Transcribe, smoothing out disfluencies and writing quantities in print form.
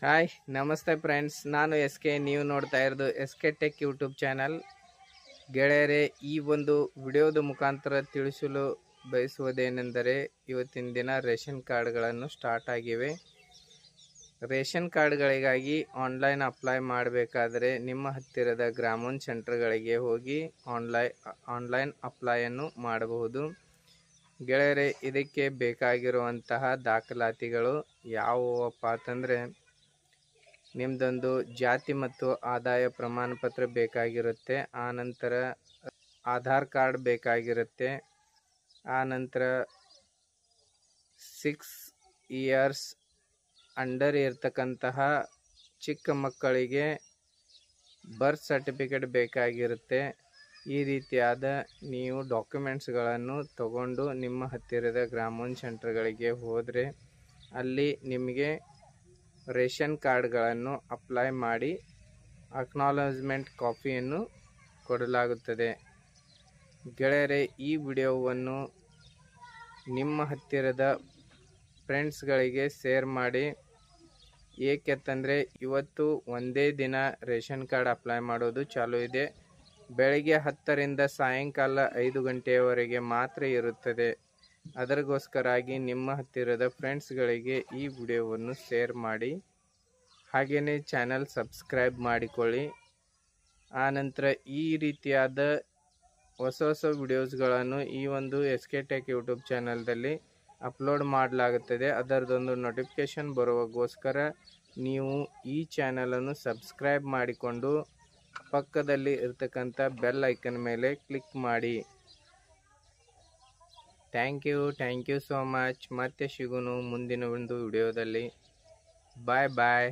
Hi ನಮಸ್ತೆ friends, ನಾನು S K. ನೀವು ನೋಡ್ತಾ ಇರೋದು S K tech YouTube channel. ಗೆಳೆಯರೇ, ಈ ಒಂದು ವಿಡಿಯೋದ ಮುಖಾಂತರ ತಿಳಿಸಲು ಬಯಸುವುದೇನೆಂದರೆ, ಇವತ್ತಿನ ದಿನ ರೇಷನ್ ಕಾರ್ಡ್ಗಳನ್ನು ಸ್ಟಾರ್ಟ್ ಆಗಿವೆ. ರೇಷನ್ ಕಾರ್ಡ್ಗಳಿಗಾಗಿ ಆನ್ಲೈನ್ ಅಪ್ಲೈ ಮಾಡಬೇಕಾದರೆ ನಿಮ್ಮ ಹತ್ತಿರದ ಗ್ರಾಮೋನ್ ಸೆಂಟರ್ಗಳಿಗೆ ಹೋಗಿ ಆನ್ಲೈನ್ ಅಪ್ಲೈಯನ್ನು ಮಾಡಬಹುದು. ಗೆಳೆಯರೇ, ಇದಕ್ಕೆ ಬೇಕಾಗಿರುವಂತಹ ದಾಖಲಾತಿಗಳು ಯಾವುವಪ್ಪ ಅಂತಂದರೆ, ನಿಮ್ಮದೊಂದು ಜಾತಿ ಮತ್ತು ಆದಾಯ ಪ್ರಮಾಣ ಪತ್ರ ಬೇಕಾಗಿರುತ್ತೆ. ಆನಂತರ ಆಧಾರ್ ಕಾರ್ಡ್ ಬೇಕಾಗಿರುತ್ತೆ. ಆನಂತರ 6 ಇಯರ್ಸ್ ಅಂಡರ್ ಇರ್ತಕ್ಕಂತಹ ಚಿಕ್ಕ ಮಕ್ಕಳಿಗೆ ಬರ್ತ್ ಸರ್ಟಿಫಿಕೇಟ್ ಬೇಕಾಗಿರುತ್ತೆ. ಈ ರೀತಿಯಾದ ನೀವು ಡಾಕ್ಯುಮೆಂಟ್ಸ್ಗಳನ್ನು ತಗೊಂಡು ನಿಮ್ಮ ಹತ್ತಿರದ ಗ್ರಾಮೋನ್ ಸೆಂಟರ್ಗಳಿಗೆ ಹೋದರೆ ಅಲ್ಲಿ ನಿಮಗೆ ರೇಷನ್ ಕಾರ್ಡ್ಗಳನ್ನು ಅಪ್ಲೈ ಮಾಡಿ ಅಕ್ನಾಲಜ್ಮೆಂಟ್ ಕಾಪಿಯನ್ನು ಕೊಡಲಾಗುತ್ತದೆ. ಗೆಳೆಯರೇ, ಈ ವಿಡಿಯೋವನ್ನು ನಿಮ್ಮ ಹತ್ತಿರದ ಫ್ರೆಂಡ್ಸ್ಗಳಿಗೆ ಶೇರ್ ಮಾಡಿ. ಏಕೆಂತಂದರೆ ಇವತ್ತು ಒಂದೇ ದಿನ ರೇಷನ್ ಕಾರ್ಡ್ ಅಪ್ಲೈ ಮಾಡೋದು ಚಾಲೂ ಇದೆ. ಬೆಳಗ್ಗೆ 10ರಿಂದ ಸಾಯಂಕಾಲ 5 ಗಂಟೆಯವರೆಗೆ ಮಾತ್ರ ಇರುತ್ತದೆ. ಅದಕ್ಕೋಸ್ಕರಾಗಿ ನಿಮ್ಮ ಹತ್ತಿರದ ಫ್ರೆಂಡ್ಸ್ಗಳಿಗೆ ಈ ವಿಡಿಯೋವನ್ನು ಶೇರ್ ಮಾಡಿ. ಹಾಗೆಯೇ ಚಾನಲ್ ಸಬ್ಸ್ಕ್ರೈಬ್ ಮಾಡಿಕೊಳ್ಳಿ. ಆನಂತರ ಈ ರೀತಿಯಾದ ಹೊಸ ವಿಡಿಯೋಸ್ಗಳನ್ನು ಈ ಒಂದು ಎಸ್ ಕೆ ಟೆಕ್ ಯೂಟ್ಯೂಬ್ ಚಾನಲ್ದಲ್ಲಿ ಅಪ್ಲೋಡ್ ಮಾಡಲಾಗುತ್ತದೆ. ಅದರದೊಂದು ನೋಟಿಫಿಕೇಷನ್ ಬರುವಾಗೋಸ್ಕರ ನೀವು ಈ ಚಾನಲನ್ನು ಸಬ್ಸ್ಕ್ರೈಬ್ ಮಾಡಿಕೊಂಡು ಪಕ್ಕದಲ್ಲಿ ಇರ್ತಕ್ಕಂಥ ಬೆಲ್ ಐಕನ್ ಮೇಲೆ ಕ್ಲಿಕ್ ಮಾಡಿ. Thank you so much. ಮತ್ತೆ ಸಿಗೋಣ ಮುಂದಿನ ಒಂದು ವಿಡಿಯೋದಲ್ಲಿ. ಬಾಯ್.